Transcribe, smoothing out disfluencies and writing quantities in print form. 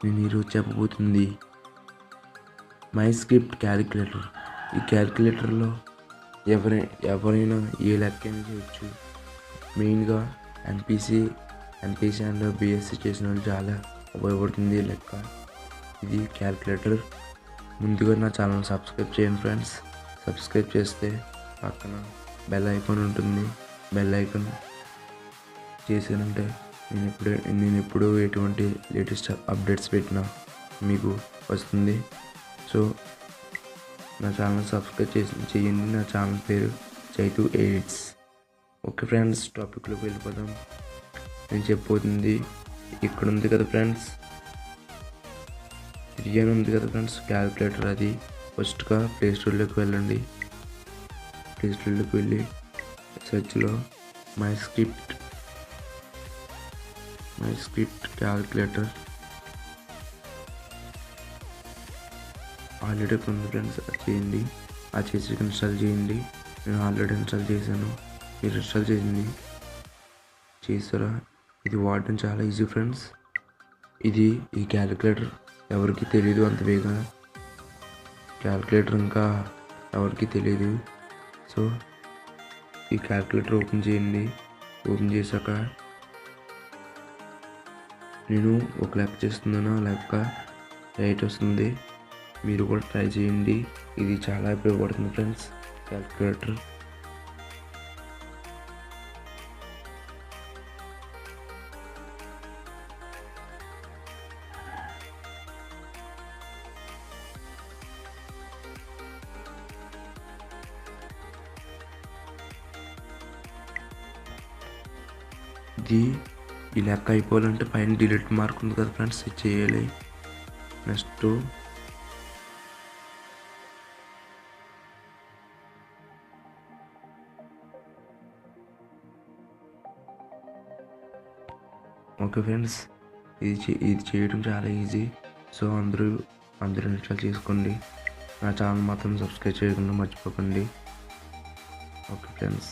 నేను ఈరోజు చెప్పబోతుంది my script calculator. ఈ క్యాలిక్యులేటర్లో ఎవరైనా ఏ లెక్కైనా చేయొచ్చు. మెయిన్గా ఎంపీసీ అండ్ బీఎస్సీ చేసిన వాళ్ళు చాలా ఉపయోగపడుతుంది ఈ లెక్క. ఇది క్యాలిక్యులేటర్. ముందుగా నా ఛానల్ సబ్స్క్రైబ్ చేయండి ఫ్రెండ్స్. సబ్స్క్రైబ్ చేస్తే పక్కన బెల్ ఐకాన్ ఉంటుంది. బెల్ ఐకాన్ చేశానంటే నేను ఎప్పుడు ఎటువంటి లేటెస్ట్ అప్డేట్స్ పెట్టినా మీకు వస్తుంది. సో నా ఛానల్ సబ్స్క్రైబ్ చేయండి. నా ఛానల్ పేరు చైతు ఎడిట్స్. ఓకే ఫ్రెండ్స్, టాపిక్లోకి వెళ్ళిపోదాం. నేను చెప్పబోతుంది ఇక్కడ ఉంది కదా ఫ్రెండ్స్, 3 అని ఉంది కదా ఫ్రెండ్స్ క్యాలిక్యులేటర్. అది ఫస్ట్గా ప్లేస్టోర్లోకి వెళ్ళండి. ప్లేస్టోర్లోకి వెళ్ళి సెర్చ్లో మై స్క్రిప్ట్ క్యాలిక్యులేటర్ ఆల్రెడీ ఉంది ఫ్రెండ్స్. అది చేయండి. అది చేసి ఇన్స్టాల్ చేయండి. నేను ఆల్రెడీ ఇన్స్టాల్ చేశాను. మీరు ఇన్స్టాల్ చేస్తారా? ఇది వాడడం చాలా ఈజీ ఫ్రెండ్స్. ఈ క్యాలిక్యులేటర్ ఎవరికి తెలియదు అంత వేగా. క్యాలిక్యులేటర్ ఇంకా ఎవరికి తెలియదు. సో ఈ క్యాలిక్యులేటర్ ఓపెన్ చేయండి. ఓపెన్ చేశాక నేను ఒక లెక్క చేస్తున్నాను. లెక్క రైట్ వస్తుంది. మీరు కూడా ట్రై చేయండి. ఇది చాలా ఉపయోగపడుతుంది ఫ్రెండ్స్ క్యాలిక్యులేటర్. ఈ లెక్క అయిపోవాలంటే పైన డిలీట్ మార్క్ ఉంది కదా ఫ్రెండ్స్, ఇది చేయాలి. నెక్స్ట్ ఓకే ఫ్రెండ్స్, ఇది చేయడం చాలా ఈజీ. సో అందరూ ఇన్స్టాల్ చేసుకోండి. నా ఛానల్ మాత్రం సబ్స్క్రైబ్ చేయకుండా మర్చిపోకండి. Okay friends.